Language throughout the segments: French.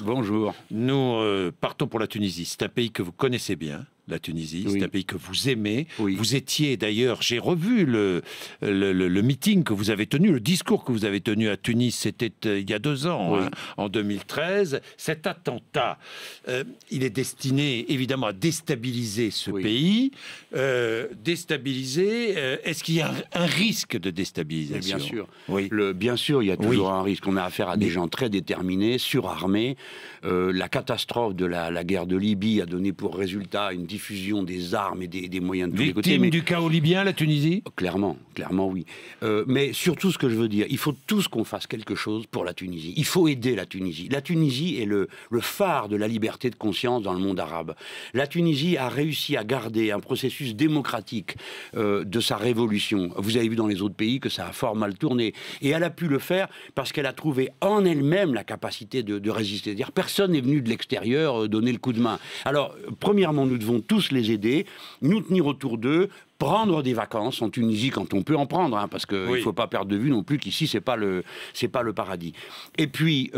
Bonjour. Nous partons pour la Tunisie. C'est un pays que vous connaissez bien, la Tunisie. Oui. C'est un pays que vous aimez. Oui. Vous étiez d'ailleurs, j'ai revu le meeting que vous avez tenu, le discours que vous avez tenu à Tunis, c'était il y a 2 ans, Oui. En 2013. Cet attentat, il est destiné évidemment à déstabiliser ce Oui. pays. Déstabiliser, est-ce qu'il y a un risque de déstabilisation? Bien sûr. Oui. Bien sûr, il y a toujours Oui. un risque. On a affaire à des gens très déterminés, surarmés. La catastrophe de la guerre de Libye a donné pour résultat une diffusion des armes et des moyens de tous les côtés. Victime du chaos libyen, la Tunisie? Clairement, oui. Mais surtout, ce que je veux dire, il faut tous qu'on fasse quelque chose pour la Tunisie. Il faut aider la Tunisie. La Tunisie est le phare de la liberté de conscience dans le monde arabe. La Tunisie a réussi à garder un processus démocratique de sa révolution. Vous avez vu dans les autres pays que ça a fort mal tourné. Et elle a pu le faire parce qu'elle a trouvé en elle-même la capacité de résister. C'est-à-dire, personne n'est venu de l'extérieur donner le coup de main. Alors, premièrement, nous devons tous les aider, nous tenir autour d'eux, prendre des vacances en Tunisie quand on peut en prendre, hein, parce qu'il ne faut pas perdre de vue non plus qu'ici, c'est pas le paradis. Et puis...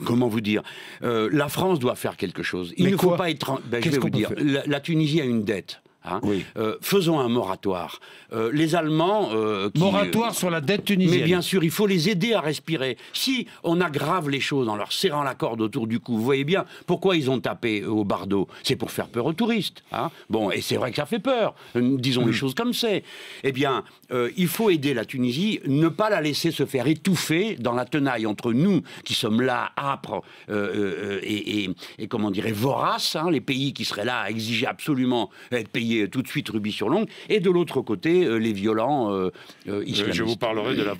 comment vous dire, la France doit faire quelque chose. Il ne faut pas être... je vais vous dire, la Tunisie a une dette. Hein. Oui. Faisons un moratoire. Les Allemands... moratoire sur la dette tunisienne. Mais bien sûr, il faut les aider à respirer. Si on aggrave les choses en leur serrant la corde autour du cou, vous voyez bien pourquoi ils ont tapé au bardeau. C'est pour faire peur aux touristes. Hein. Bon, et c'est vrai que ça fait peur. Disons les choses comme c'est. Eh bien, il faut aider la Tunisie, ne pas la laisser se faire étouffer dans la tenaille entre nous, qui sommes là, âpres et comment dirais, voraces, hein, les pays qui seraient là à exiger absolument être payés tout de suite rubis sur l'ongle, et de l'autre côté, les violents islamistes. Je vous parlerai de la